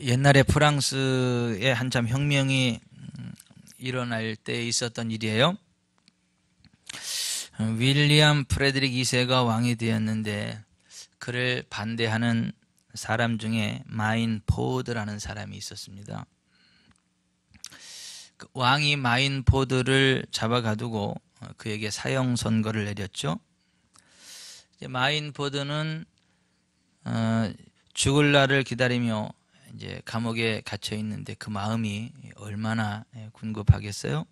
옛날에 프랑스에 한참 혁명이 일어날 때 있었던 일이에요. 윌리엄 프레드릭 2세가 왕이 되었는데 그를 반대하는 사람 중에 마인 포드라는 사람이 있었습니다. 왕이 마인 포드를 잡아가두고 그에게 사형 선고를 내렸죠. 마인 포드는 죽을 날을 기다리며 이제 감옥에 갇혀 있는데 그 마음이 얼마나 궁급하겠어요?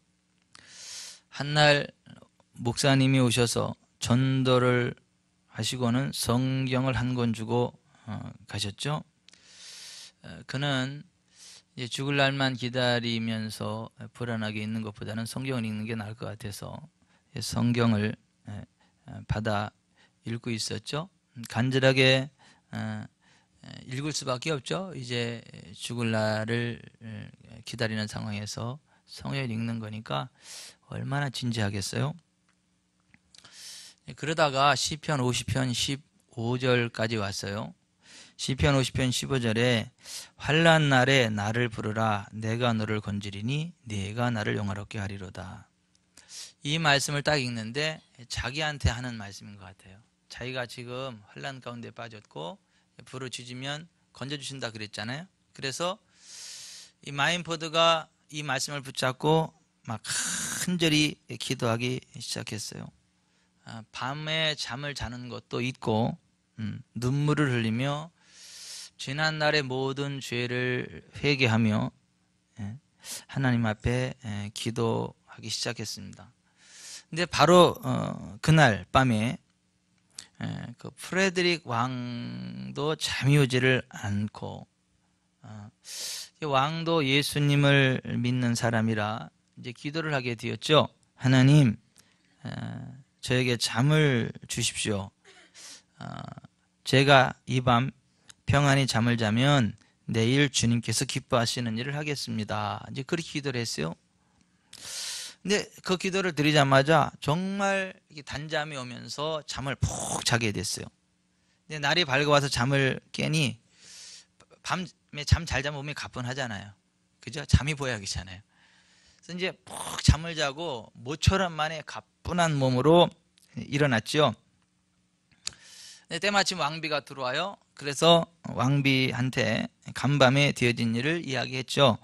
한날 목사님이 오셔서 전도를 하시고는 성경을 한 권 주고 가셨죠. 그는 이제 죽을 날만 기다리면서 불안하게 있는 것보다는 성경을 읽는 게 나을 것 같아서 성경을 받아 읽고 있었죠. 간절하게 읽을 수밖에 없죠. 이제 죽을 날을 기다리는 상황에서 성경을 읽는 거니까 얼마나 진지하겠어요. 그러다가 시편 50편 15절까지 왔어요. 시편 50편 15절에 환난 날에 나를 부르라 내가 너를 건지리니 네가 나를 영화롭게 하리로다. 이 말씀을 딱 읽는데 자기한테 하는 말씀인 것 같아요. 자기가 지금 환난 가운데 빠졌고 부르짖으면 건져주신다 그랬잖아요. 그래서 이 마인포드가 이 말씀을 붙잡고 막 간절히 기도하기 시작했어요. 밤에 잠을 자는 것도 있고 눈물을 흘리며 지난 날의 모든 죄를 회개하며 하나님 앞에 기도하기 시작했습니다. 근데 바로 그날 밤에 그 프레드릭 왕도 잠이 오지를 않고 왕도 예수님을 믿는 사람이라 이제 기도를 하게 되었죠. 하나님, 저에게 잠을 주십시오. 제가 이 밤 평안히 잠을 자면 내일 주님께서 기뻐하시는 일을 하겠습니다. 이제 그렇게 기도를 했어요. 근데 그 기도를 드리자마자 정말 단잠이 오면서 잠을 푹 자게 됐어요. 근데 날이 밝아와서 잠을 깨니 밤에 잠 잘 자면 몸이 가뿐하잖아요. 그죠? 잠이 보약이잖아요. 그래서 이제 푹 잠을 자고 모처럼 만에 가뿐한 몸으로 일어났죠. 때마침 왕비가 들어와요. 그래서 왕비한테 간밤에 되어진 일을 이야기했죠.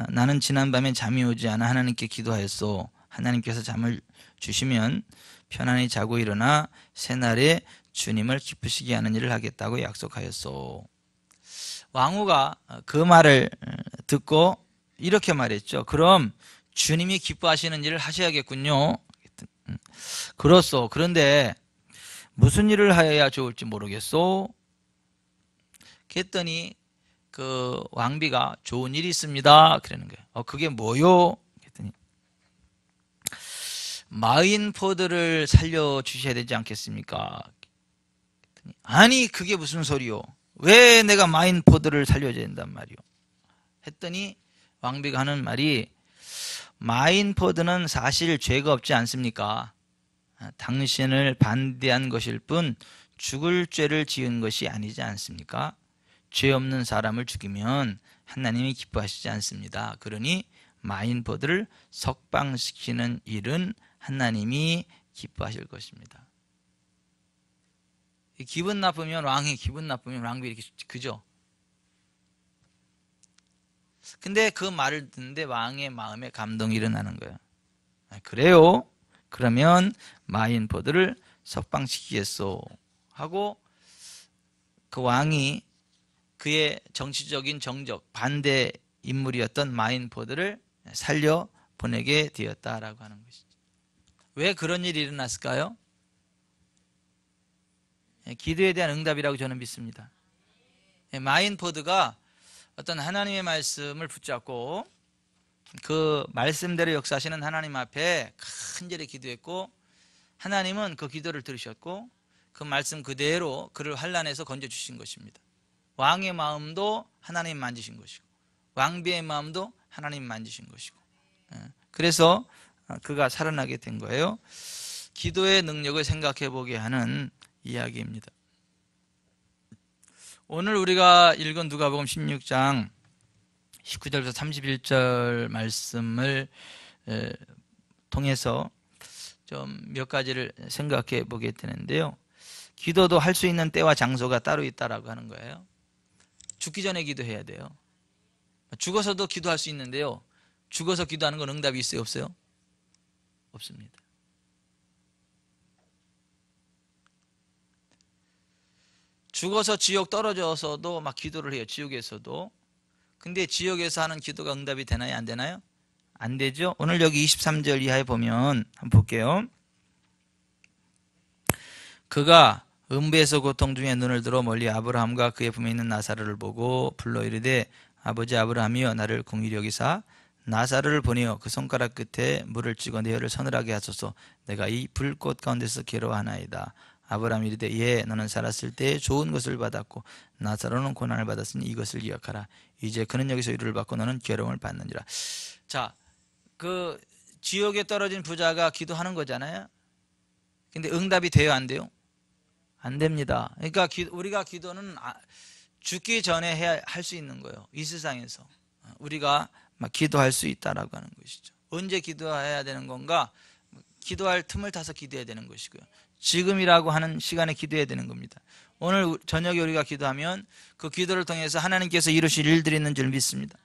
나는 지난밤에 잠이 오지 않아 하나님께 기도하였소. 하나님께서 잠을 주시면 편안히 자고 일어나 새날에 주님을 기쁘시게 하는 일을 하겠다고 약속하였소. 왕후가 그 말을 듣고 이렇게 말했죠. 그럼 주님이 기뻐하시는 일을 하셔야겠군요. 그렇소. 그런데 무슨 일을 하여야 좋을지 모르겠소. 그랬더니 그 왕비가 좋은 일이 있습니다. 그러는 거예요. 그게 뭐요? 그랬더니 마인포드를 살려주셔야 되지 않겠습니까? 그랬더니 아니 그게 무슨 소리요? 왜 내가 마인포드를 살려줘야 된단 말이요? 했더니 왕비가 하는 말이 마인포드는 사실 죄가 없지 않습니까? 당신을 반대한 것일 뿐 죽을 죄를 지은 것이 아니지 않습니까? 죄 없는 사람을 죽이면 하나님이 기뻐하시지 않습니다. 그러니 마인포드를 석방시키는 일은 하나님이 기뻐하실 것입니다. 기분 나쁘면 왕이 기분 나쁘면 왕비 이렇게 그죠? 근데 그 말을 듣는데 왕의 마음에 감동이 일어나는 거예요. 그래요? 그러면 마인포드를 석방시키겠소 하고 그 왕이 그의 정치적인 정적 반대 인물이었던 마인포드를 살려 보내게 되었다라고 하는 것이죠. 왜 그런 일이 일어났을까요? 기도에 대한 응답이라고 저는 믿습니다. 마인포드가 어떤 하나님의 말씀을 붙잡고 그 말씀대로 역사하시는 하나님 앞에 간절히 기도했고 하나님은 그 기도를 들으셨고 그 말씀 그대로 그를 환난에서 건져주신 것입니다. 왕의 마음도 하나님 만지신 것이고 왕비의 마음도 하나님 만지신 것이고 그래서 그가 살아나게 된 거예요. 기도의 능력을 생각해 보게 하는 이야기입니다. 오늘 우리가 읽은 누가복음 16장 19절부터 31절 말씀을 통해서 좀 몇 가지를 생각해 보게 되는데요. 기도도 할 수 있는 때와 장소가 따로 있다라고 하는 거예요. 죽기 전에 기도해야 돼요. 죽어서도 기도할 수 있는데요. 죽어서 기도하는 건 응답이 있어요, 없어요? 없습니다. 죽어서 지옥 떨어져서도 막 기도를 해요, 지옥에서도. 근데 지옥에서 하는 기도가 응답이 되나요, 안 되나요? 안 되죠. 오늘 여기 23절 이하에 보면 한번 볼게요. 그가 음부에서 고통 중에 눈을 들어 멀리 아브라함과 그의 품에 있는 나사로를 보고 불러 이르되 아버지 아브라함이여 나를 긍휼히 여기사 나사로를 보내어 그 손가락 끝에 물을 찍어 내 혀를 서늘하게 하소서. 내가 이 불꽃 가운데서 괴로워하나이다. 아브라함이 이르되 예, 너는 살았을 때 좋은 것을 받았고 나사로는 고난을 받았으니 이것을 기억하라. 이제 그는 여기서 위로를 받고 너는 괴로움을 받느니라. 자, 그 지옥에 떨어진 부자가 기도하는 거잖아요. 근데 응답이 돼요, 안 돼요? 안 됩니다. 그러니까 우리가 기도는 죽기 전에 해야 할 수 있는 거예요. 이 세상에서 우리가 막 기도할 수 있다라고 하는 것이죠. 언제 기도해야 되는 건가? 기도할 틈을 타서 기도해야 되는 것이고요. 지금이라고 하는 시간에 기도해야 되는 겁니다. 오늘 저녁에 우리가 기도하면 그 기도를 통해서 하나님께서 이루실 일들이 있는 줄 믿습니다.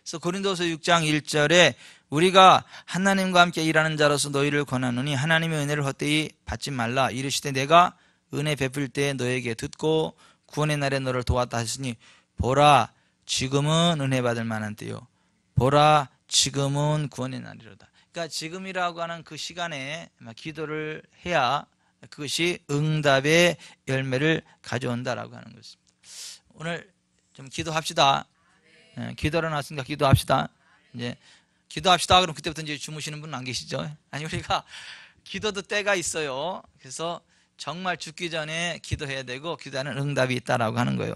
그래서 고린도서 6장 1절에 우리가 하나님과 함께 일하는 자로서 너희를 권하노니 하나님의 은혜를 헛되이 받지 말라. 이르시되 내가 은혜 베풀 때 너에게 듣고 구원의 날에 너를 도왔다 하시니 보라 지금은 은혜 받을 만한 때요. 보라 지금은 구원의 날이로다. 그러니까 지금이라고 하는 그 시간에 기도를 해야 그것이 응답의 열매를 가져온다라고 하는 것입니다. 오늘 좀 기도합시다. 기도를 놨으니까 기도합시다. 이제 기도합시다. 그럼 그때부터 이제 주무시는 분은 안 계시죠? 아니 우리가 기도도 때가 있어요. 그래서 정말 죽기 전에 기도해야 되고 기도하는 응답이 있다라고 하는 거예요.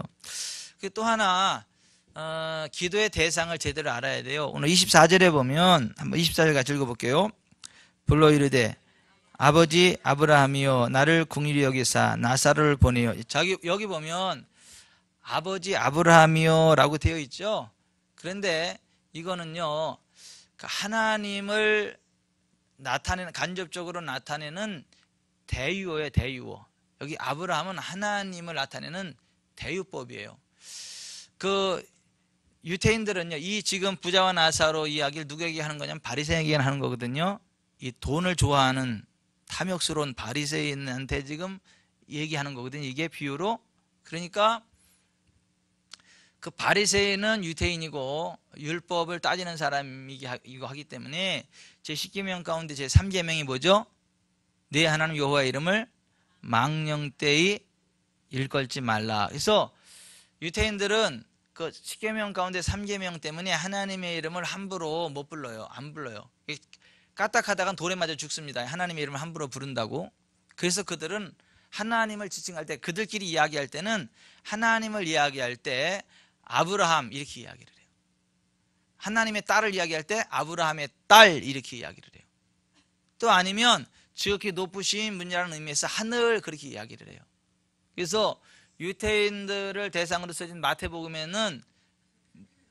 또 하나 기도의 대상을 제대로 알아야 돼요. 오늘 24절에 보면 한번 24절 같이 읽어볼게요. 불러 이르되 아버지 아브라함이여 나를 긍휼히 여기사 나사로를 보내어. 여기 보면 아버지 아브라함이여 라고 되어 있죠. 그런데 이거는요 하나님을 나타내는, 간접적으로 나타내는 대유어예요. 대유어. 여기 아브라함은 하나님을 나타내는 대유법이에요. 그 유대인들은요 이 지금 부자와 나사로 이야기를 누구에게 하는 거냐면 바리새인에게 하는 거거든요. 이 돈을 좋아하는 탐욕스러운 바리새인한테 지금 얘기하는 거거든요. 이게 비유로. 그러니까 그 바리새인은 유대인이고 율법을 따지는 사람이고 하기 때문에 제10계명 가운데 제3계명이 뭐죠? 네 하나님 여호와의 이름을 망령되이 일컬지 말라. 그래서 유대인들은 그 10계명 가운데 3계명 때문에 하나님의 이름을 함부로 못 불러요. 안 불러요. 까딱하다간 돌에 맞아 죽습니다. 하나님의 이름을 함부로 부른다고. 그래서 그들은 하나님을 지칭할 때, 그들끼리 이야기할 때는 하나님을 이야기할 때 아브라함 이렇게 이야기를 해요. 하나님의 딸을 이야기할 때 아브라함의 딸 이렇게 이야기를 해요. 또 아니면 지극히 높으신 분이라는 의미에서 하늘 그렇게 이야기를 해요. 그래서 유대인들을 대상으로 써진 마태복음에는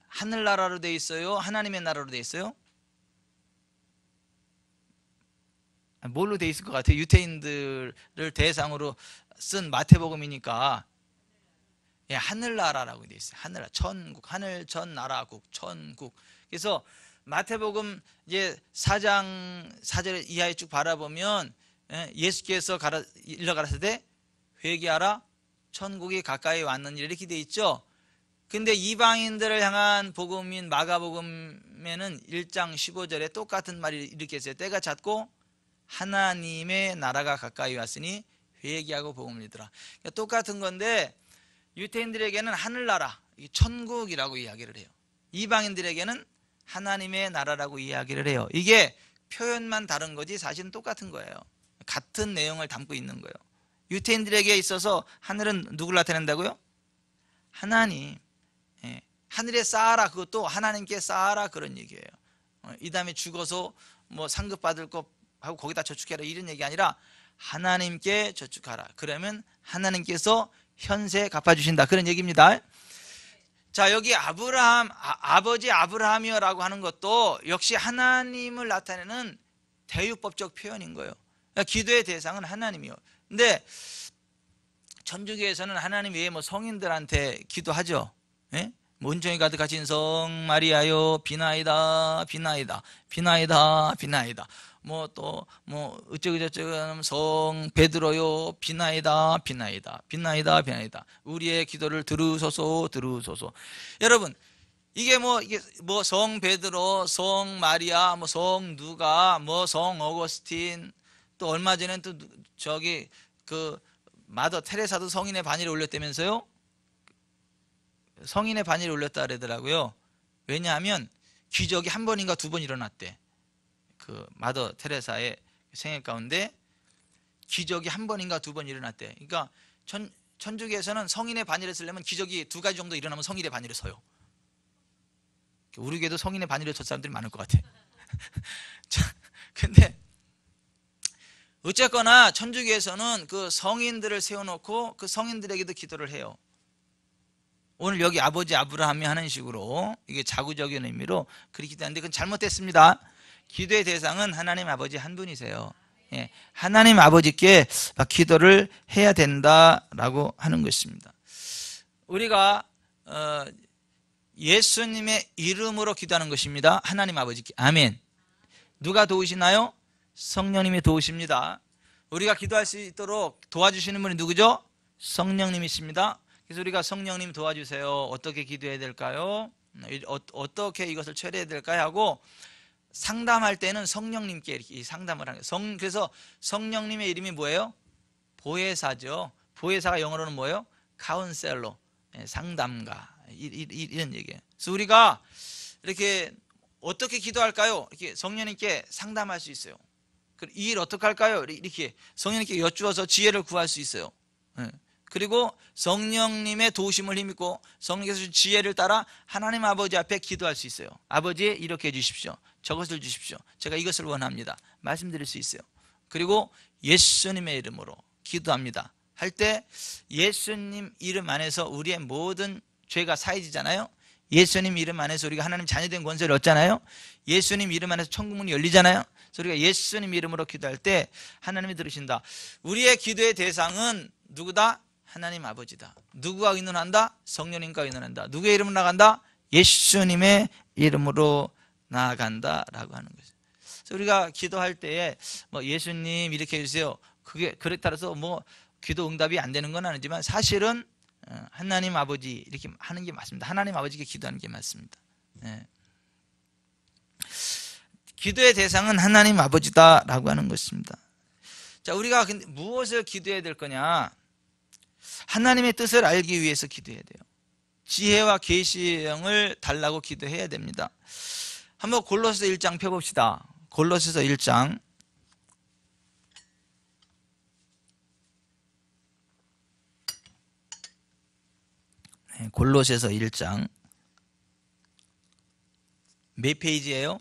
하늘나라로 되어 있어요? 하나님의 나라로 되어 있어요? 뭘로 되어 있을 것 같아요? 유대인들을 대상으로 쓴 마태복음이니까 하늘나라라고 되어 있어요. 하늘나라, 천국, 하늘 전 나라국, 천국. 그래서 마태복음 이제 4장 4절 이하에 쭉 바라보면 예수께서 일러 가라사대 회개하라 천국이 가까이 왔느니라 이렇게 되어 있죠. 근데 이방인들을 향한 복음인 마가복음에는 1장 15절에 똑같은 말이 이렇게 했어요. 때가 찼고 하나님의 나라가 가까이 왔으니 회개하고 복음을 믿으라. 그러니까 똑같은 건데 유대인들에게는 하늘나라, 천국이라고 이야기를 해요. 이방인들에게는 하나님의 나라라고 이야기를 해요. 이게 표현만 다른 거지 사실은 똑같은 거예요. 같은 내용을 담고 있는 거예요. 유대인들에게 있어서 하늘은 누굴 나타낸다고요? 하나님. 하늘에 쌓아라, 그것도 하나님께 쌓아라 그런 얘기예요. 이 다음에 죽어서 뭐 상급 받을 거 하고 거기다 저축해라 이런 얘기 아니라 하나님께 저축하라. 그러면 하나님께서 현세 갚아주신다. 그런 얘기입니다. 자, 여기 아버지 아브라함이여라고 하는 것도 역시 하나님을 나타내는 대유법적 표현인 거예요. 그러니까 기도의 대상은 하나님이요. 근데 천주교에서는 하나님 외에 뭐 성인들한테 기도하죠. 예? 온종이 가득하신 성 마리아요 비나이다 비나이다 비나이다 비나이다 뭐 또 뭐 어쩌고저쩌고 성 베드로요 비나이다 비나이다 비나이다 비나이다 우리의 기도를 들으소서 들으소서. 여러분 이게 뭐 성 베드로 성 마리아 뭐 성 누가 뭐 성 어거스틴 또 얼마 전엔 또 저기 그 마더 테레사도 성인의 반열에 올렸다면서요. 성인의 반열에 올렸다 그러더라고요. 왜냐하면 기적이 한 번인가 두 번 일어났대. 그 마더 테레사의 생애 가운데 기적이 한 번인가 두 번 일어났대. 그러니까 천주교에서는 성인의 반열에 쓰려면 기적이 두 가지 정도 일어나면 성인의 반열에 서요. 우리 교회도 성인의 반열에 설 사람들이 많을 것 같아. 자, 근데 어쨌거나 천주교에서는 그 성인들을 세워놓고 그 성인들에게도 기도를 해요. 오늘 여기 아버지 아브라함이 하는 식으로 이게 자구적인 의미로 그렇게 기도하는데 그건 잘못됐습니다. 기도의 대상은 하나님 아버지 한 분이세요. 예, 하나님 아버지께 기도를 해야 된다라고 하는 것입니다. 우리가 예수님의 이름으로 기도하는 것입니다. 하나님 아버지께. 아멘. 누가 도우시나요? 성령님이 도우십니다. 우리가 기도할 수 있도록 도와주시는 분이 누구죠? 성령님이십니다. 그래서 우리가 성령님 도와주세요. 어떻게 기도해야 될까요? 어떻게 이것을 처리해야 될까요? 하고 상담할 때는 성령님께 이렇게 상담을 하는 거예요. 그래서 성령님의 이름이 뭐예요? 보혜사죠. 보혜사가 영어로는 뭐예요? 카운셀러, 상담가, 이런 얘기예요. 그래서 우리가 이렇게 어떻게 기도할까요? 이렇게 성령님께 상담할 수 있어요. 이 일 어떻게 할까요? 이렇게 성령님께 여쭈어서 지혜를 구할 수 있어요. 그리고 성령님의 도우심을 힘입고 성령께서 주신 지혜를 따라 하나님 아버지 앞에 기도할 수 있어요. 아버지 이렇게 해주십시오. 저것을 주십시오. 제가 이것을 원합니다. 말씀드릴 수 있어요. 그리고 예수님의 이름으로 기도합니다. 할 때 예수님 이름 안에서 우리의 모든 죄가 사해지잖아요. 예수님 이름 안에서 우리가 하나님 자녀된 권세를 얻잖아요. 예수님 이름 안에서 천국문이 열리잖아요. 그래서 우리가 예수님 이름으로 기도할 때 하나님이 들으신다. 우리의 기도의 대상은 누구다? 하나님 아버지다. 누구와 의논한다? 성령님과 의논한다. 누구의 이름으로 나간다? 예수님의 이름으로 나아간다라고 하는 거죠. 그래서 우리가 기도할 때에 뭐 예수님 이렇게 해주세요. 그게 그렇다 해서 뭐 기도 응답이 안 되는 건 아니지만 사실은 하나님 아버지 이렇게 하는 게 맞습니다. 하나님 아버지께 기도하는 게 맞습니다. 네. 기도의 대상은 하나님 아버지다라고 하는 것입니다. 자, 우리가 근데 무엇을 기도해야 될 거냐? 하나님의 뜻을 알기 위해서 기도해야 돼요. 지혜와 계시형을 달라고 기도해야 됩니다. 한번 골로새서 1장 펴봅시다. 골로새서 1장. 골로새서 1장. 몇 페이지예요?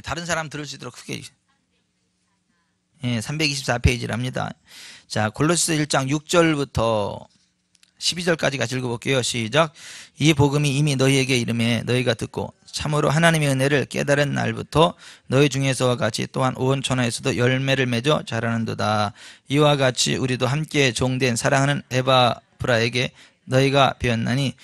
다른 사람 들을 수 있도록 크게. 324페이지랍니다. 자, 골로새서 1장 6절부터 12절까지 같이 읽어볼게요. 시작. 이 복음이 이미 너희에게 이름에 너희가 듣고 참으로 하나님의 은혜를 깨달은 날부터 너희 중에서와 같이 또한 온 천하에서도 열매를 맺어 자라는도다. 이와 같이 우리도 함께 종된 사랑하는 에바브라에게 너희가 배웠나니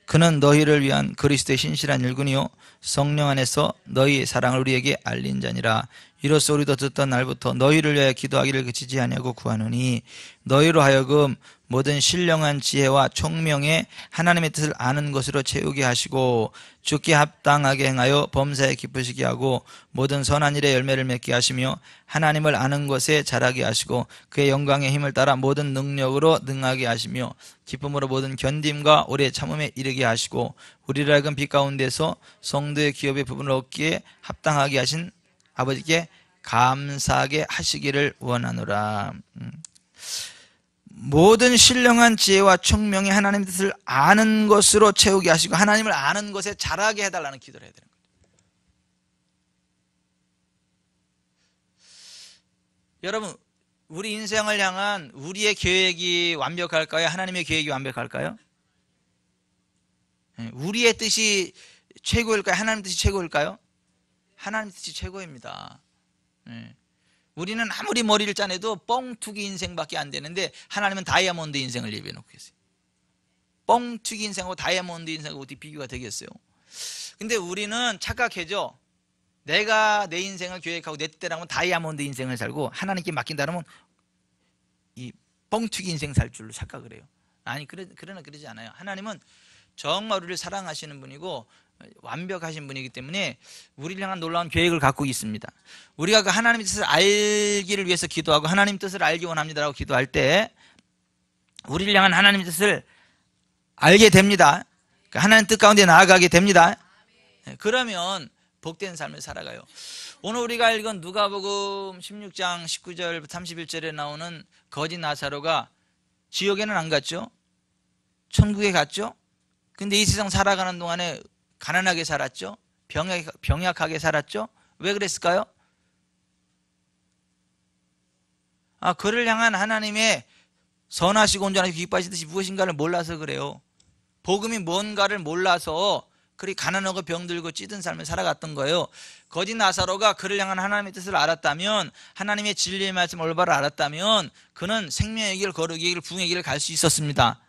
그는 너희를 위한 그리스도의 신실한 일꾼이요 성령 안에서 너희 사랑을 우리에게 알린 자니라. 이로써 우리도 듣던 날부터 너희를 위하여 기도하기를 그치지 아니하고 구하노니 너희로 하여금 모든 신령한 지혜와 총명에 하나님의 뜻을 아는 것으로 채우게 하시고 주께 합당하게 행하여 범사에 기쁘시게 하고 모든 선한 일에 열매를 맺게 하시며 하나님을 아는 것에 자라게 하시고 그의 영광의 힘을 따라 모든 능력으로 능하게 하시며 기쁨으로 모든 견딤과 오래 참음에 이르게 하시고 우리를 하여금 빛 가운데서 성도의 기업의 부분을 얻기에 합당하게 하신 아버지께 감사하게 하시기를 원하노라. 모든 신령한 지혜와 총명이 하나님의 뜻을 아는 것으로 채우게 하시고 하나님을 아는 것에 자라게 해달라는 기도를 해야 되는 거예요. 여러분, 우리 인생을 향한 우리의 계획이 완벽할까요? 하나님의 계획이 완벽할까요? 우리의 뜻이 최고일까요? 하나님 뜻이 최고일까요? 하나님 뜻이 최고입니다. 우리는 아무리 머리를 짜내도 뻥튀기 인생밖에 안 되는데 하나님은 다이아몬드 인생을 예비해 놓고 계세요. 뻥튀기 인생하고 다이아몬드 인생하고 어떻게 비교가 되겠어요? 근데 우리는 착각해죠. 내가 내 인생을 계획하고 내 뜻대로 하면 다이아몬드 인생을 살고 하나님께 맡긴다 그러면 이 뻥튀기 인생 살 줄로 착각을 해요. 아니 그러나 그러지 않아요. 하나님은 정말 우리를 사랑하시는 분이고 완벽하신 분이기 때문에 우리를 향한 놀라운 계획을 갖고 있습니다. 우리가 그 하나님의 뜻을 알기를 위해서 기도하고 하나님 뜻을 알기 원합니다라고 기도할 때 우리를 향한 하나님의 뜻을 알게 됩니다. 하나님 뜻 가운데 나아가게 됩니다. 그러면 복된 삶을 살아가요. 오늘 우리가 읽은 누가복음 16장 19절부터 31절에 나오는 거지 나사로가 지옥에는 안 갔죠? 천국에 갔죠? 근데 이 세상 살아가는 동안에 가난하게 살았죠? 병약하게 살았죠? 왜 그랬을까요? 그를 향한 하나님의 선하시고 온전하시고 기뻐하시듯이 무엇인가를 몰라서 그래요. 복음이 뭔가를 몰라서 그리 가난하고 병들고 찌든 삶을 살아갔던 거예요. 거짓 나사로가 그를 향한 하나님의 뜻을 알았다면, 하나님의 진리의 말씀을 올바로 알았다면 그는 생명의 길, 거룩의 길, 부흥의 길을 갈 수 있었습니다.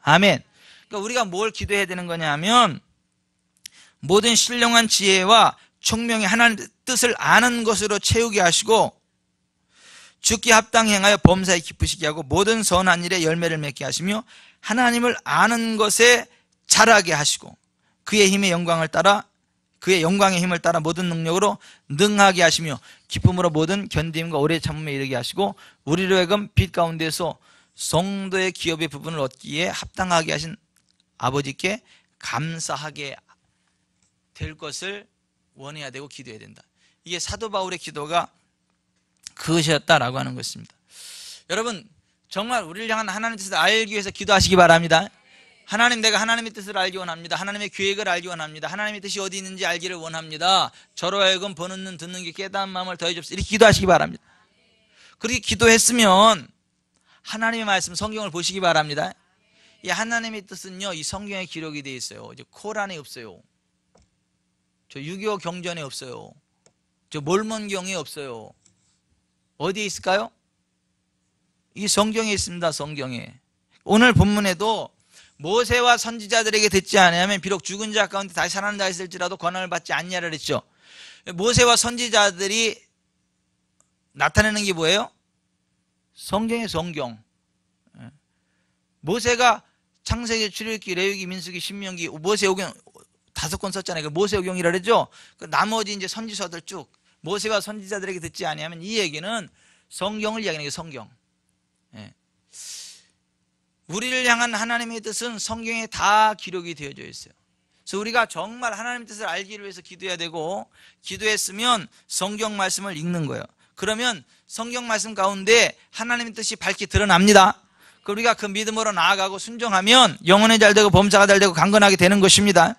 아멘. 그러니까 우리가 뭘 기도해야 되는 거냐 하면 모든 신령한 지혜와 총명의 하나님의 뜻을 아는 것으로 채우게 하시고 주께 합당히 행하여 범사에 기쁘시게 하고 모든 선한 일에 열매를 맺게 하시며 하나님을 아는 것에 자라게 하시고 그의 힘의 영광을 따라 그의 영광의 힘을 따라 모든 능력으로 능하게 하시며 기쁨으로 모든 견딤과 오래 참음에 이르게 하시고 우리로 하여금 빛 가운데서 성도의 기업의 부분을 얻기에 합당하게 하신 아버지께 감사하게 될 것을 원해야 되고 기도해야 된다. 이게 사도 바울의 기도가 그것이었다라고 하는 것입니다. 여러분 정말 우리를 향한 하나님의 뜻을 알기 위해서 기도하시기 바랍니다. 하나님, 내가 하나님의 뜻을 알기 원합니다. 하나님의 계획을 알기 원합니다. 하나님의 뜻이 어디 있는지 알기를 원합니다. 저로 하여금 보는 눈 듣는 귀 깨달은 마음을 더해 줍시다. 이렇게 기도하시기 바랍니다. 그렇게 기도했으면 하나님의 말씀 성경을 보시기 바랍니다. 이 하나님의 뜻은요, 이 성경에 기록이 되어 있어요. 이제 코란에 없어요. 저 6.25 경전에 없어요. 저 몰몬경에 없어요. 어디에 있을까요? 이 성경에 있습니다. 성경에. 오늘 본문에도 모세와 선지자들에게 듣지 않으면 비록 죽은 자 가운데 다시 살아난 자가 있을지라도 권한을 받지 않냐를 했죠. 모세와 선지자들이 나타내는 게 뭐예요? 성경의 성경. 모세가 창세기, 출애굽기, 레위기, 민수기, 신명기, 모세오경 5권 썼잖아요. 모세오경이라 그러죠. 나머지 이제 선지서들 쭉 모세와 선지자들에게 듣지 아니하면 이 얘기는 성경을 이야기하는 게 성경. 우리를 향한 하나님의 뜻은 성경에 다 기록이 되어져 있어요. 그래서 우리가 정말 하나님의 뜻을 알기를 위해서 기도해야 되고 기도했으면 성경 말씀을 읽는 거예요. 그러면 성경 말씀 가운데 하나님의 뜻이 밝게 드러납니다. 우리가 그 믿음으로 나아가고 순종하면 영혼이 잘 되고 범사가 잘 되고 강건하게 되는 것입니다.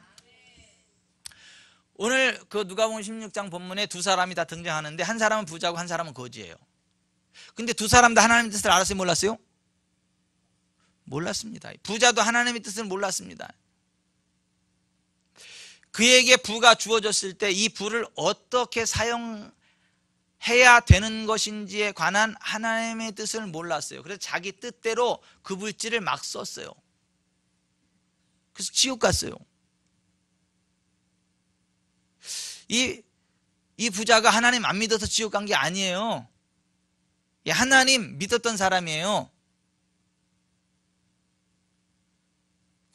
오늘 그 누가복음 16장 본문에 두 사람이 다 등장하는데 한 사람은 부자고 한 사람은 거지예요. 근데 두 사람 다 하나님의 뜻을 알았어요? 몰랐어요? 몰랐습니다. 부자도 하나님의 뜻을 몰랐습니다. 그에게 부가 주어졌을 때 이 부를 어떻게 사용해야 되는 것인지에 관한 하나님의 뜻을 몰랐어요. 그래서 자기 뜻대로 그 물질을 막 썼어요. 그래서 지옥 갔어요. 이 부자가 하나님 안 믿어서 지옥 간 게 아니에요. 하나님 믿었던 사람이에요.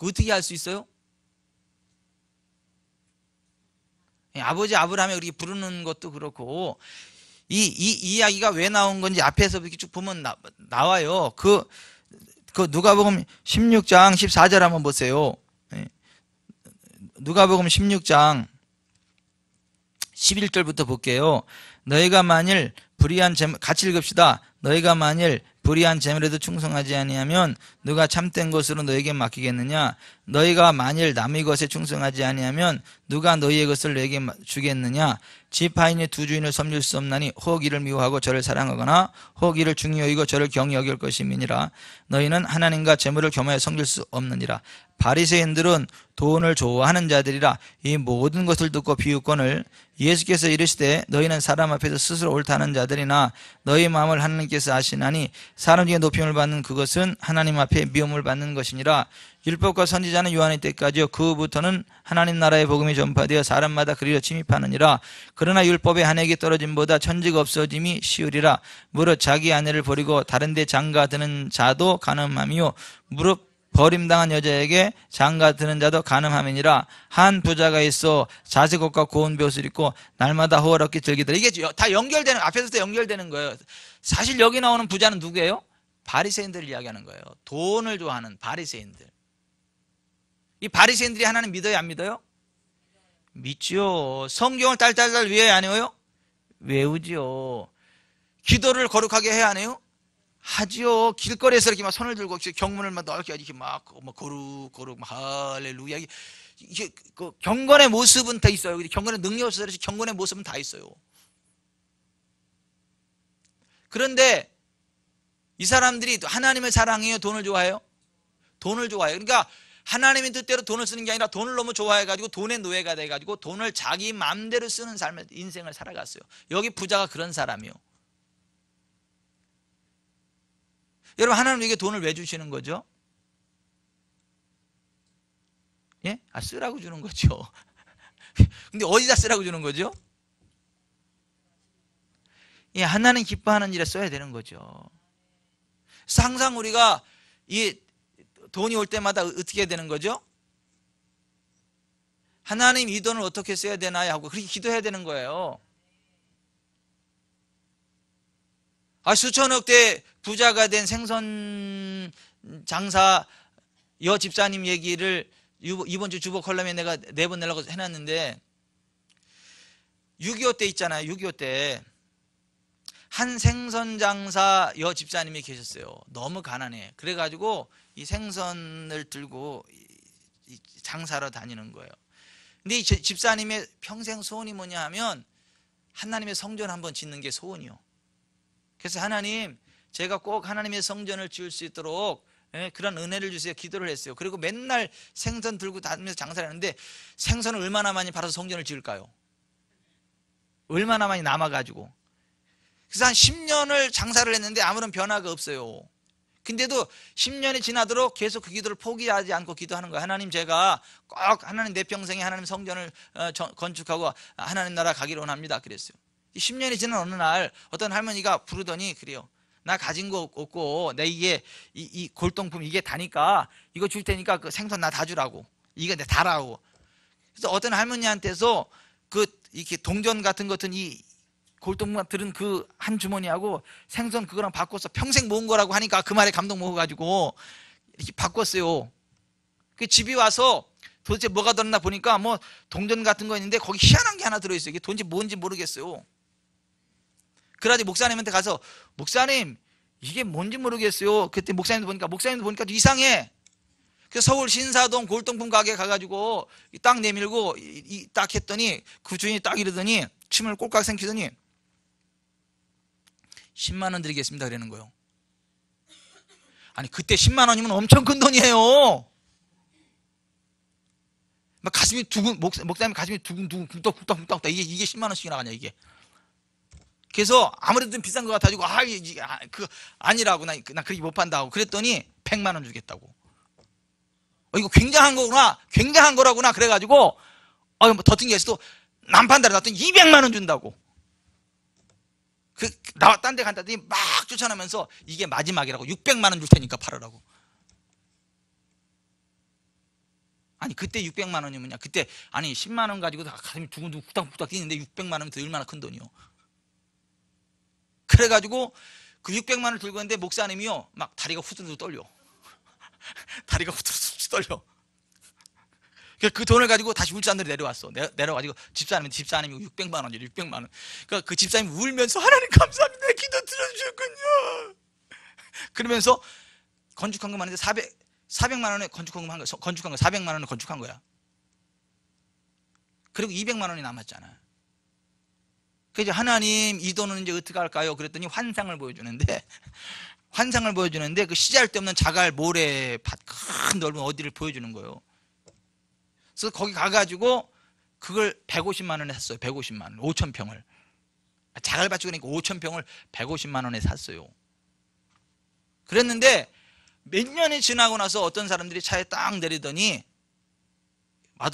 어떻게 알 수 있어요? 아버지 아브라함이 그렇게 부르는 것도 그렇고 이 이야기가 왜 나온 건지 앞에서 이렇게 쭉 보면 나와요. 그 누가복음 16장 14절 한번 보세요. 누가복음 16장 11절부터 볼게요. 너희가 만일 불의한 재물, 같이 읽읍시다. 너희가 만일 불의한 재물에도 충성하지 아니하면 누가 참된 것으로 너에게 맡기겠느냐? 너희가 만일 남의 것에 충성하지 아니하면 누가 너희의 것을 너에게 주겠느냐? 집 하인이 두 주인을 섬길 수 없나니 혹 이를 미워하고 저를 사랑하거나 혹 이를 중히 여기고 저를 경히 여길 것임이니라. 너희는 하나님과 재물을 겸하여 섬길 수 없느니라. 바리새인들은 돈을 좋아하는 자들이라. 이 모든 것을 듣고 비웃거늘 예수께서 이르시되 너희는 사람 앞에서 스스로 옳다는 자들이나 너희 마음을 하나님께서 아시나니 사람 중에 높임을 받는 그것은 하나님 앞에 미움을 받는 것이니라. 율법과 선지자는 요한의 때까지요 그 후부터는 하나님 나라의 복음이 전파되어 사람마다 그리로 침입하느니라. 그러나 율법의 한 획이 떨어짐보다 천지가 없어짐이 쉬우리라. 무릇 자기 아내를 버리고 다른 데 장가드는 자도 가늠함이요 무릇 버림당한 여자에게 장가드는 자도 가늠함이니라. 한 부자가 있어 자색 옷과 고운 벼옷을 입고 날마다 호화롭게 즐기더라. 이게 다 연결되는, 앞에서부터 연결되는 거예요. 사실 여기 나오는 부자는 누구예요? 바리새인들을 이야기하는 거예요. 돈을 좋아하는 바리새인들. 이 바리새인들이 하나님 믿어요, 안 믿어요? 믿죠. 성경을 딸딸딸 외워야 안 외워요? 외우지요. 기도를 거룩하게 해야 안 해요? 하지요. 길거리에서 이렇게 막 손을 들고 경문을 막 넓게 이렇게 막 거룩 할렐루야. 이게 그 경건의 모습은 다 있어요. 경건의 능력이 없어서 경건의 모습은 다 있어요. 그런데 이 사람들이 하나님을 사랑해요, 돈을 좋아해요? 돈을 좋아해요. 그러니까 하나님의 뜻대로 돈을 쓰는 게 아니라 돈을 너무 좋아해가지고 돈의 노예가 돼가지고 돈을 자기 마음대로 쓰는 삶을, 인생을 살아갔어요. 여기 부자가 그런 사람이요. 여러분, 하나님 우리에게 돈을 왜 주시는 거죠? 예? 쓰라고 주는 거죠. 근데 어디다 쓰라고 주는 거죠? 예, 하나님 기뻐하는 일에 써야 되는 거죠. 그래서 항상 우리가 이 돈이 올 때마다 어떻게 해야 되는 거죠? 하나님 이 돈을 어떻게 써야 되나요? 하고 그렇게 기도해야 되는 거예요. 수천억 대 부자가 된 생선 장사 여 집사님 얘기를 이번 주 주보 컬럼에 내가 4번 내려고 해놨는데 6.25 때 있잖아요. 6.25 때 한 생선 장사 여 집사님이 계셨어요. 너무 가난해. 그래가지고 이 생선을 들고 장사로 다니는 거예요. 근데 이 집사님의 평생 소원이 뭐냐 하면 하나님의 성전 한번 짓는 게 소원이요. 그래서 하나님, 제가 꼭 하나님의 성전을 지을 수 있도록 그런 은혜를 주세요. 기도를 했어요. 그리고 맨날 생선 들고 다니면서 장사를 하는데 생선을 얼마나 많이 팔아서 성전을 지을까요? 얼마나 많이 남아가지고. 그래서 한 10년을 장사를 했는데 아무런 변화가 없어요. 근데도 10년이 지나도록 계속 그 기도를 포기하지 않고 기도하는 거예요. 하나님, 제가 꼭 하나님 내 평생에 하나님 성전을 건축하고 하나님 나라 가기를 원합니다. 그랬어요. 10년이 지난 어느 날 어떤 할머니가 부르더니 그래요. 나 가진 거 없고 내 이게 이 골동품 이게 다니까 이거 줄 테니까 그 생선 나 다 주라고. 이거 내 다라고. 그래서 어떤 할머니한테서 그 이렇게 동전 같은 것 같은 이 골동품 들은 그 한 주머니하고 생선 그거랑 바꿔서 평생 모은 거라고 하니까 그 말에 감동 먹어가지고 이렇게 바꿨어요. 그 집에 와서 도대체 뭐가 들었나 보니까 뭐 동전 같은 거 있는데 거기 희한한 게 하나 들어있어요. 이게 돈인지 뭔지 모르겠어요. 그래가지고 목사님한테 가서 목사님 이게 뭔지 모르겠어요. 그때 목사님도 보니까 이상해. 그래서 서울 신사동 골동품 가게 가가지고 딱 내밀고 딱 했더니 그 주인이 딱 이러더니 침을 꼴깍 삼키더니 10만 원 드리겠습니다 그러는 거예요. 아니 그때 10만 원이면 엄청 큰 돈이에요. 막 가슴이 두근, 목사님 가슴이 두근두근 쿵떡쿵떡쿵떡 이게 10만 원씩 나가냐 이게. 그래서 아무래도 좀 비싼 것 같아가지고 그 아니라고 난 그렇게 못 판다고 그랬더니 100만 원 주겠다고. 이거 굉장한 거구나, 굉장한 거라구나 그래가지고 뭐 더 튕겨서 또 난 판다를 놨더니 200만 원 준다고. 나 딴 데 간다더니 막 쫓아나면서 이게 마지막이라고 600만 원 줄 테니까 팔으라고. 아니 그때 600만 원이 뭐냐. 그때 아니 10만 원 가지고 가슴이 두근두근 후딱후딱 뛰는데 600만 원이면 더 얼마나 큰 돈이요. 그래가지고 그 600만 원을 들고 있는데 목사님이요 막 다리가 후들후들 떨려. 다리가 후들후들 떨려. 그 돈을 가지고 다시 울산으로 내려왔어. 내려가지고 집사님이 600만 원이래. 600만 원. 그러니까 그 집사님이 울면서 하나님 감사합니다. 기도 들어주셨군요. 그러면서 건축한 거 많은데 400만 원에 건축한 거 400만 원에 건축한 거야. 그리고 200만 원이 남았잖아. 그래서 하나님 이 돈은 이제 어떻게 할까요? 그랬더니 환상을 보여주는데 환상을 보여주는데 그 시잘데없는 자갈 모래밭 큰 넓은 어디를 보여주는 거예요. 그래서 거기 가가지고 그걸 150만 원에 샀어요. 150만 원, 5천 평을. 자갈밭 주니까 5천 평을 150만 원에 샀어요. 그랬는데 몇 년이 지나고 나서 어떤 사람들이 차에 딱 내리더니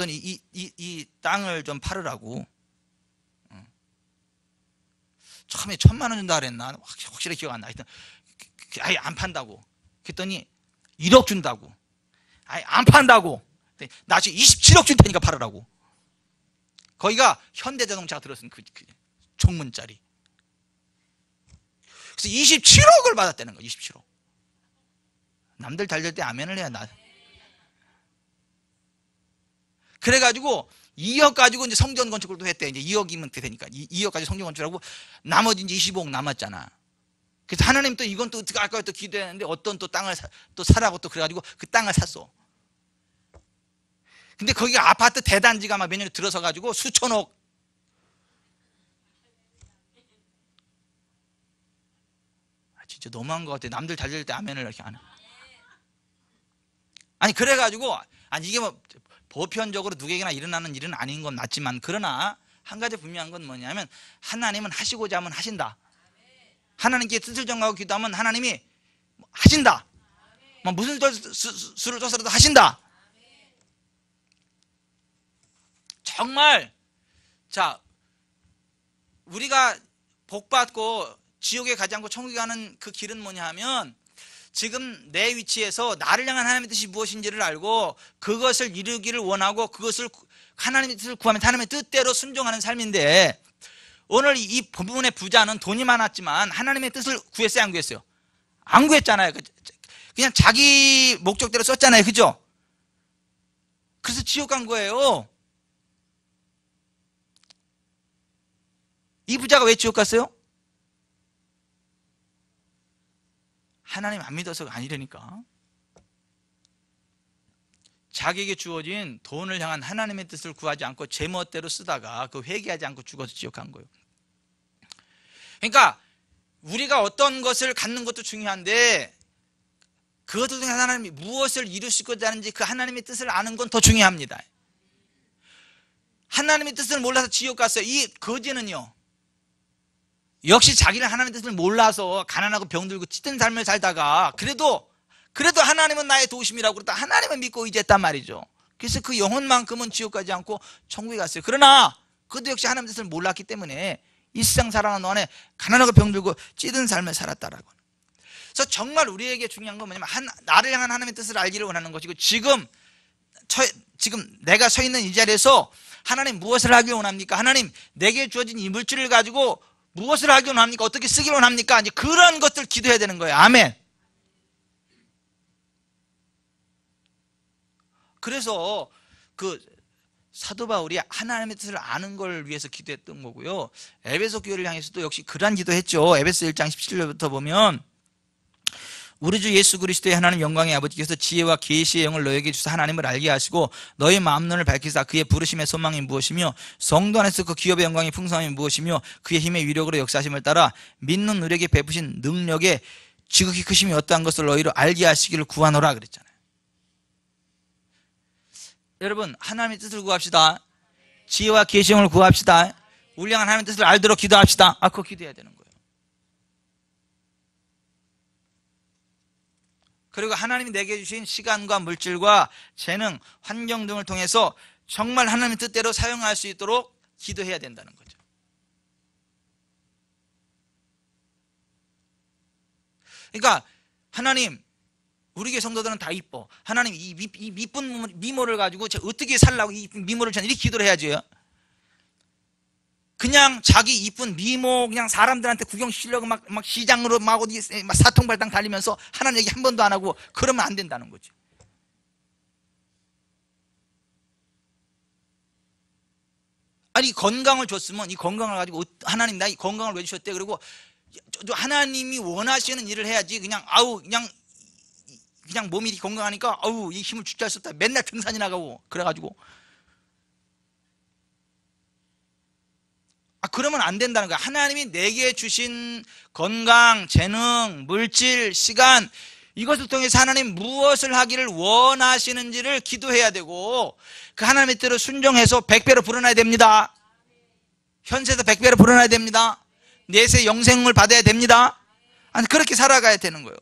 이 땅을 좀 팔으라고. 처음에 1,000만 원 준다 그랬나? 확실히 기억 안 나. 하여튼 아예 안 판다고. 그랬더니 1억 준다고. 아예 안 판다고. 나 지금 27억 줄 테니까 팔으라고. 거기가 현대자동차가 들어선 그 총문짜리. 그래서 27억을 받았다는 거야. 27억. 남들 잘 될 때 아멘을 해야 나. 그래가지고 2억 가지고 이제 성전 건축을 또 했대. 이제 2억이면 되니까 2억 가지고 성전 건축하고 나머지 이제 25억 남았잖아. 그래서 하나님 또 이건 또 어떻게 할까요? 또 기도했는데 어떤 또 땅을 또 사라고 또 그래가지고 그 땅을 샀어. 근데 거기가 아파트 대단지가 막 몇 년에 들어서 가지고 수천억. 진짜 너무한 것 같아. 남들 잘 될 때 아멘을 이렇게 안 해. 아니 그래가지고 아니 이게 뭐 보편적으로 누구에게나 일어나는 일은 아닌 건 맞지만 그러나 한 가지 분명한 건 뭐냐면 하나님은 하시고자 하면 하신다. 하나님께 뜻을 정하고 기도하면 하나님이 하신다. 무슨 수를 쫓아서라도 하신다. 정말 자 우리가 복받고 지옥에 가지 않고 천국에 가는 그 길은 뭐냐 하면 지금 내 위치에서 나를 향한 하나님의 뜻이 무엇인지를 알고 그것을 이루기를 원하고 그것을 하나님의 뜻을 구하면 하나님의 뜻대로 순종하는 삶인데 오늘 이 부분의 부자는 돈이 많았지만 하나님의 뜻을 구했어요? 안 구했어요? 안 구했잖아요. 그냥 자기 목적대로 썼잖아요. 그죠? 그래서 지옥 간 거예요. 이 부자가 왜 지옥 갔어요? 하나님 안 믿어서가 아니라니까. 자기에게 주어진 돈을 향한 하나님의 뜻을 구하지 않고 제 멋대로 쓰다가 그 회개하지 않고 죽어서 지옥 간 거예요. 그러니까 우리가 어떤 것을 갖는 것도 중요한데 그것을 통해 하나님이 무엇을 이루시고자 하는지 그 하나님의 뜻을 아는 건 더 중요합니다. 하나님의 뜻을 몰라서 지옥 갔어요. 이 거지는요 역시 자기는 하나님의 뜻을 몰라서 가난하고 병들고 찌든 삶을 살다가 그래도 하나님은 나의 도심이라고 그러다 하나님을 믿고 의지했단 말이죠. 그래서 그 영혼만큼은 지옥 가지 않고 천국에 갔어요. 그러나 그도 역시 하나님의 뜻을 몰랐기 때문에 이 세상 살아가는 동안에 가난하고 병들고 찌든 삶을 살았다라고. 그래서 정말 우리에게 중요한 건 뭐냐면 나를 향한 하나님의 뜻을 알기를 원하는 것이고 지금 내가 서 있는 이 자리에서 하나님 무엇을 하길 원합니까? 하나님 내게 주어진 이 물질을 가지고 무엇을 하길 원합니까? 어떻게 쓰길 원합니까? 이제 그런 것들 기도해야 되는 거예요. 아멘. 그래서 그 사도 바울이 하나님의 뜻을 아는 걸 위해서 기도했던 거고요. 에베소 교회를 향해서도 역시 그러한 기도했죠. 에베소 1장 17절부터 보면 우리 주 예수 그리스도의 하나님 영광의 아버지께서 지혜와 계시의 영을 너에게 주사 하나님을 알게 하시고 너희 마음눈을 밝히사 그의 부르심의 소망이 무엇이며 성도 안에서 그 기업의 영광의 풍성함이 무엇이며 그의 힘의 위력으로 역사하심을 따라 믿는 우리에게 베푸신 능력의 지극히 크심이 어떠한 것을 너희로 알게 하시기를 구하노라 그랬잖아요. 여러분 하나님의 뜻을 구합시다. 지혜와 계시의 영을 구합시다. 우리 향한 하나님의 뜻을 알도록 기도합시다. 그거 기도해야 되는 거예요. 그리고 하나님이 내게 주신 시간과 물질과 재능, 환경 등을 통해서 정말 하나님의 뜻대로 사용할 수 있도록 기도해야 된다는 거죠. 그러니까 하나님 우리 교회 성도들은 다 이뻐. 하나님 이 이쁜 미모를 가지고 제가 어떻게 살라고 이 미모를 저는 이렇게 기도를 해야지요. 그냥 자기 이쁜 미모 그냥 사람들한테 구경시키려고 막 시장으로 막 어디 막 사통발당 달리면서 하나님 얘기 한 번도 안 하고 그러면 안 된다는 거죠. 아니 건강을 줬으면 이 건강을 가지고 하나님 나 이 건강을 왜 주셨대? 그리고 하나님이 원하시는 일을 해야지 그냥 그냥 몸이 이렇게 건강하니까 이 힘을 주체할 수 없다. 맨날 등산이나 가고 그래가지고 그러면 안 된다는 거야. 하나님이 내게 주신 건강, 재능, 물질, 시간, 이것을 통해서 하나님 무엇을 하기를 원하시는지를 기도해야 되고, 그 하나님의 뜻을 순종해서 100배로 불어나야 됩니다. 현세에서 100배로 불어나야 됩니다. 내세 영생을 받아야 됩니다. 아니, 그렇게 살아가야 되는 거예요.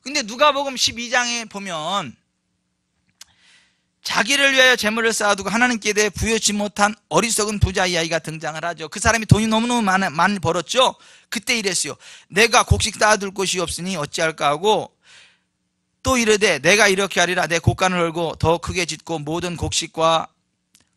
근데 누가복음 12장에 보면 자기를 위하여 재물을 쌓아두고 하나님께 대해 부여치 못한 어리석은 부자 이야기가 등장을 하죠. 그 사람이 돈이 너무너무 많이 벌었죠. 그때 이랬어요. 내가 곡식 쌓아둘 곳이 없으니 어찌할까 하고, 또 이르되 내가 이렇게 하리라. 내 곡간을 헐고 더 크게 짓고 모든 곡식과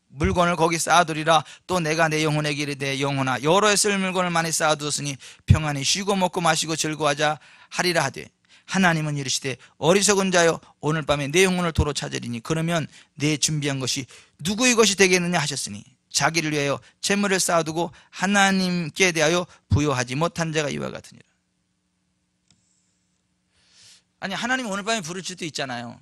물건을 거기 쌓아두리라. 또 내가 내 영혼에게 이르되 영혼아, 여러 해 쓸 물건을 많이 쌓아두었으니 평안히 쉬고 먹고 마시고 즐거워하자 하리라 하되, 하나님은 이르시되 어리석은 자여, 오늘 밤에 내 영혼을 도로 찾으리니 그러면 내 준비한 것이 누구의 것이 되겠느냐 하셨으니, 자기를 위하여 재물을 쌓아두고 하나님께 대하여 부여하지 못한 자가 이와 같으니라. 아니, 하나님 오늘 밤에 부를 수도 있잖아요.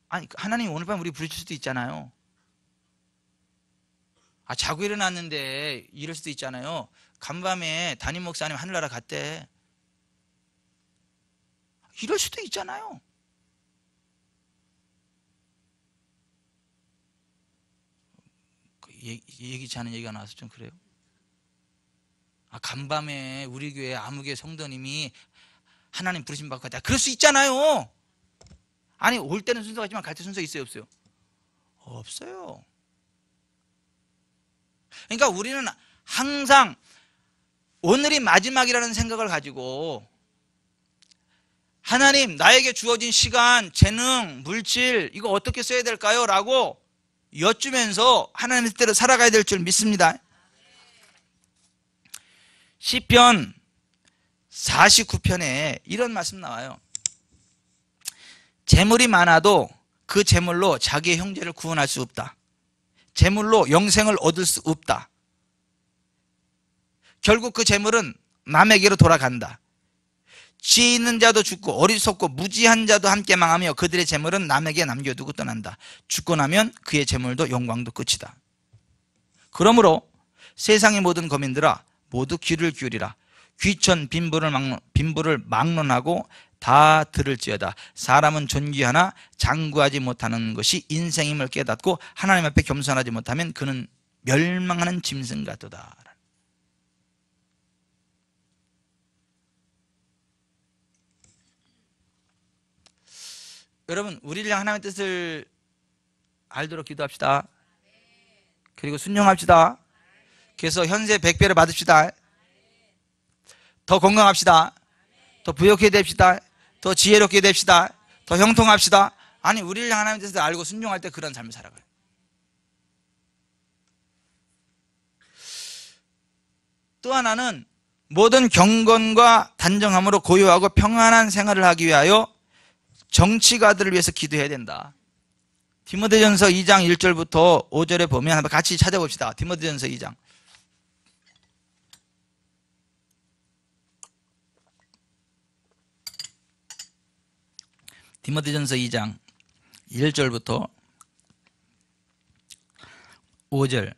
아니, 하나님 오늘 밤에 우리 부를 수도 있잖아요. 자고 일어났는데 이럴 수도 있잖아요. 간밤에 담임 목사님 하늘나라 갔대. 이럴 수도 있잖아요. 예기치 않은 얘기가 나와서 좀 그래요. 간밤에 우리 교회 아무개 성도님이 하나님 부르심 받고 갔다. 그럴 수 있잖아요. 아니, 올 때는 순서가 있지만 갈 때 순서 있어요, 없어요? 없어요. 그러니까 우리는 항상 오늘이 마지막이라는 생각을 가지고, 하나님 나에게 주어진 시간, 재능, 물질, 이거 어떻게 써야 될까요? 라고 여쭈면서 하나님의 뜻대로 살아가야 될 줄 믿습니다. 시편 49편에 이런 말씀 나와요. 재물이 많아도 그 재물로 자기의 형제를 구원할 수 없다. 재물로 영생을 얻을 수 없다. 결국 그 재물은 남에게로 돌아간다. 지혜 있는 자도 죽고 어리석고 무지한 자도 함께 망하며 그들의 재물은 남에게 남겨두고 떠난다. 죽고 나면 그의 재물도 영광도 끝이다. 그러므로 세상의 모든 거민들아, 모두 귀를 기울이라. 귀천 빈부를 막론하고 다 들을지어다. 사람은 존귀하나 장구하지 못하는 것이 인생임을 깨닫고 하나님 앞에 겸손하지 못하면 그는 멸망하는 짐승 같도다. 여러분, 우리를 향한 하나님의 뜻을 알도록 기도합시다. 그리고 순종합시다. 그래서 현세 100배를 받읍시다. 더 건강합시다. 더 부욕하게 됩시다. 더 지혜롭게 됩시다. 더 형통합시다. 아니, 우리를 향한 하나님의 뜻을 알고 순종할 때 그런 삶을 살아가요. 또 하나는 모든 경건과 단정함으로 고요하고 평안한 생활을 하기 위하여 정치가들을 위해서 기도해야 된다. 디모데전서 2장 1절부터 5절에 보면 한번 같이 찾아봅시다. 디모데전서 2장. 디모데전서 2장 1절부터 5절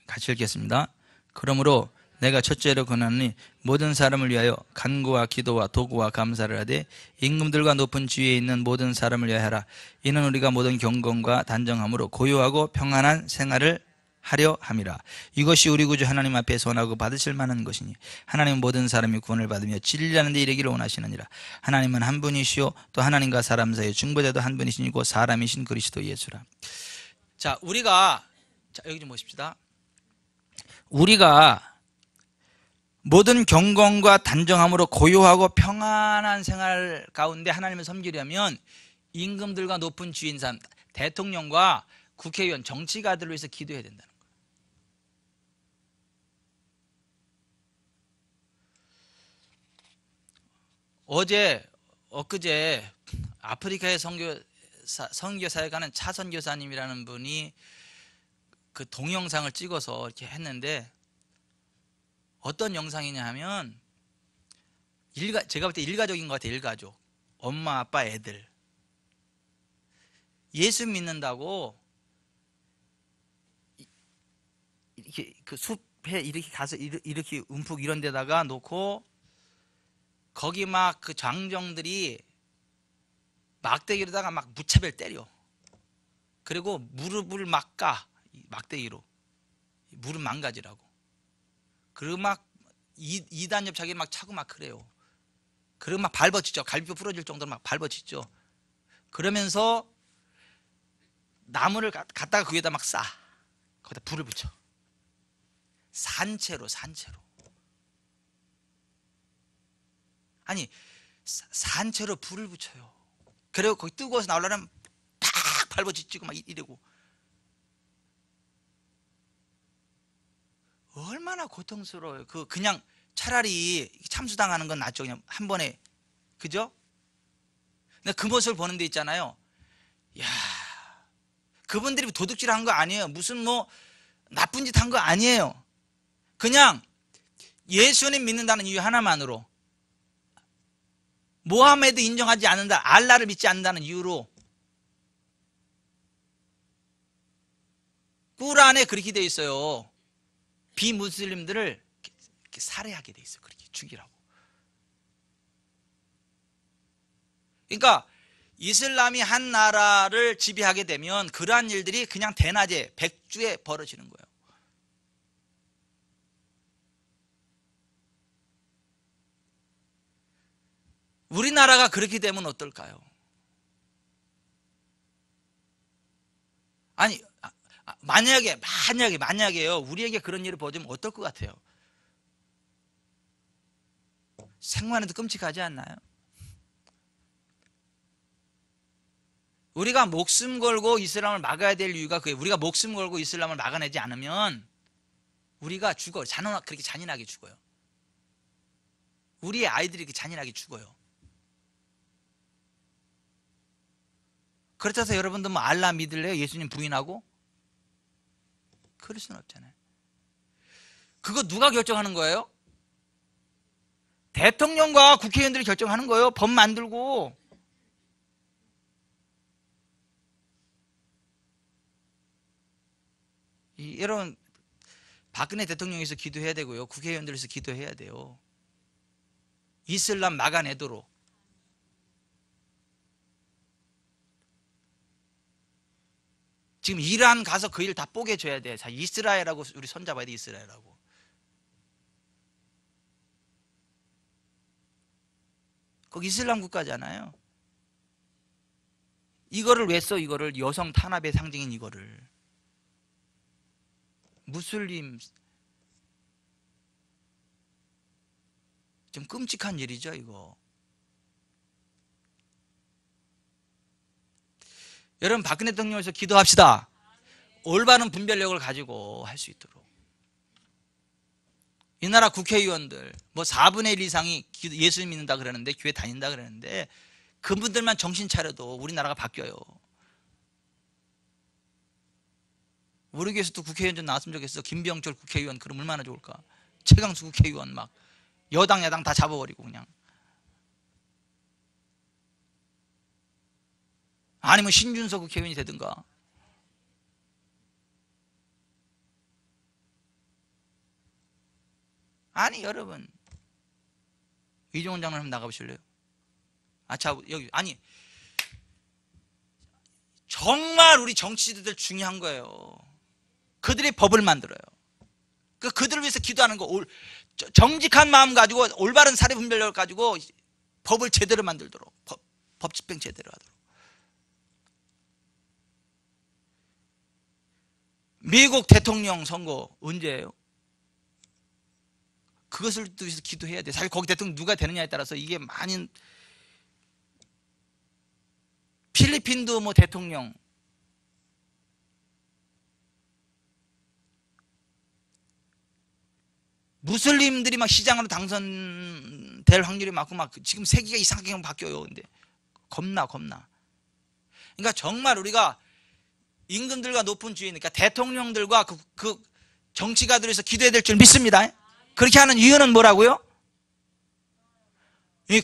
같이 읽겠습니다. 그러므로 내가 첫째로 권하노니 모든 사람을 위하여 간구와 기도와 도구와 감사를 하되 임금들과 높은 지위에 있는 모든 사람을 위하여 하라. 이는 우리가 모든 경건과 단정함으로 고요하고 평안한 생활을 하려 함이라. 이것이 우리 구주 하나님 앞에 선하고 받으실 만한 것이니 하나님은 모든 사람이 구원을 받으며 진리라는 데 이르기를 원하시느니라. 하나님은 한 분이시요 또 하나님과 사람 사이에 중보자도 한 분이시고 사람이신 그리스도 예수라. 자, 우리가 여기 좀 보십시다. 우리가 모든 경건과 단정함으로 고요하고 평안한 생활 가운데 하나님을 섬기려면 임금들과 높은 주인 사람, 대통령과 국회의원, 정치가들을 위해서 기도해야 된다는 거예요. 엊그제 아프리카의 선교사에 가는 차 선교사님이라는 분이 그 동영상을 찍어서 이렇게 했는데, 어떤 영상이냐 하면 제가 볼 때 일가족인 것 같아요. 일가족. 엄마, 아빠, 애들. 예수 믿는다고 그 숲에 이렇게 가서 이렇게 움푹 이런 데다가 놓고 거기 막 그 장정들이 막대기로다가 막 무차별 때려. 그리고 무릎을 막 까. 막대기로. 무릎 망가지라고. 그리고 막 2단 옆차기 막 차고 막 그래요. 그리고 막 밟아치죠. 갈비뼈 부러질 정도로 막 밟아치죠. 그러면서 나무를 갖다가 그 위에다 막 쌓아. 거기다 불을 붙여. 산채로. 아니, 산채로 불을 붙여요. 그리고 거기 뜨거워서 나오려면 팍 밟아치고 막 이러고. 얼마나 고통스러워요. 그냥 차라리 참수당하는 건 낫죠. 그냥 한 번에. 그죠? 근데 그 모습을 보는 데 있잖아요. 야, 그분들이 도둑질 한 거 아니에요. 무슨 뭐 나쁜 짓 한 거 아니에요. 그냥 예수님 믿는다는 이유 하나만으로, 모하메드 인정하지 않는다, 알라를 믿지 않는다는 이유로 꾸란에 그렇게 돼 있어요. 비무슬림들을 이렇게 살해하게 돼 있어요. 그렇게 죽이라고. 그러니까 이슬람이 한 나라를 지배하게 되면 그러한 일들이 그냥 대낮에 백주에 벌어지는 거예요. 우리나라가 그렇게 되면 어떨까요? 아니, 만약에요. 우리에게 그런 일을 벌어지면 어떨 것 같아요? 생각만 해도 끔찍하지 않나요? 우리가 목숨 걸고 이슬람을 막아야 될 이유가 그게, 우리가 목숨 걸고 이슬람을 막아내지 않으면 우리가 죽어요. 그렇게 잔인하게 죽어요. 우리의 아이들이 이렇게 잔인하게 죽어요. 그렇다고 해서 여러분들 뭐 알라 믿을래요? 예수님 부인하고? 그럴 수는 없잖아요. 그거 누가 결정하는 거예요? 대통령과 국회의원들이 결정하는 거예요. 법 만들고. 여러분, 박근혜 대통령에서 기도해야 되고요. 국회의원들에서 기도해야 돼요. 이슬람 막아내도록. 지금 이란 가서 그 일 다 뽀개 줘야 돼. 자, 이스라엘하고 우리 손잡아야 돼. 이스라엘하고. 거기 이슬람 국가잖아요. 이거를 왜 써? 이거를 여성 탄압의 상징인 이거를. 무슬림, 좀 끔찍한 일이죠, 이거. 여러분, 박근혜 대통령에서 기도합시다. 올바른 분별력을 가지고 할 수 있도록. 이 나라 국회의원들 뭐 4분의 1 이상이 예수 믿는다 그러는데, 교회 다닌다 그러는데, 그분들만 정신 차려도 우리나라가 바뀌어요. 우리 교회에서도 국회의원 좀 나왔으면 좋겠어. 김병철 국회의원, 그럼 얼마나 좋을까. 최강수 국회의원 막 여당 야당 다 잡아버리고 그냥. 아니면 신준석 국회의원이 되든가. 아니, 여러분, 이종원 장관 한번 나가보실래요? 자, 여기, 아니, 정말 우리 정치인들 중요한 거예요. 그들이 법을 만들어요. 그들을 위해서 기도하는 거, 정직한 마음 가지고 올바른 사례 분별력을 가지고 법을 제대로 만들도록, 법 집행 제대로 하도록. 미국 대통령 선거 언제예요? 그것을 위해서 기도해야 돼. 사실 거기 대통령 누가 되느냐에 따라서 이게 많은, 필리핀도 뭐 대통령, 무슬림들이 막 시장으로 당선될 확률이 많고, 막 지금 세계가 이상하게 바뀌어요. 근데 겁나. 그러니까 정말 우리가 임금들과 높은 주인, 그러니까 대통령들과 그 정치가들에서 기도해야 될 줄 믿습니다. 그렇게 하는 이유는 뭐라고요?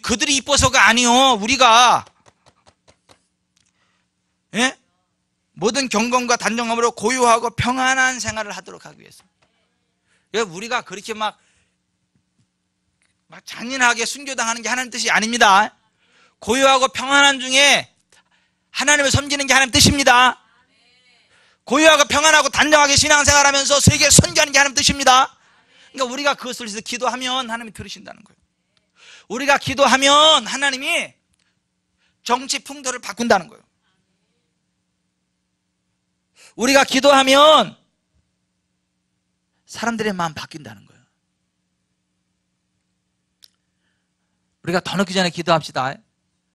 그들이 이뻐서가 아니요. 우리가 모든 경건과 단정함으로 고요하고 평안한 생활을 하도록 하기 위해서. 우리가 그렇게 막 잔인하게 순교당하는 게 하나님 뜻이 아닙니다. 고요하고 평안한 중에 하나님을 섬기는 게 하나님 뜻입니다. 고요하고 평안하고 단정하게 신앙생활하면서 세계를 선교하는 게 하나님 뜻입니다. 그러니까 우리가 그것을 위해서 기도하면 하나님이 들으신다는 거예요. 우리가 기도하면 하나님이 정치 풍토를 바꾼다는 거예요. 우리가 기도하면 사람들의 마음 바뀐다는 거예요. 우리가 더 늦기 전에 기도합시다.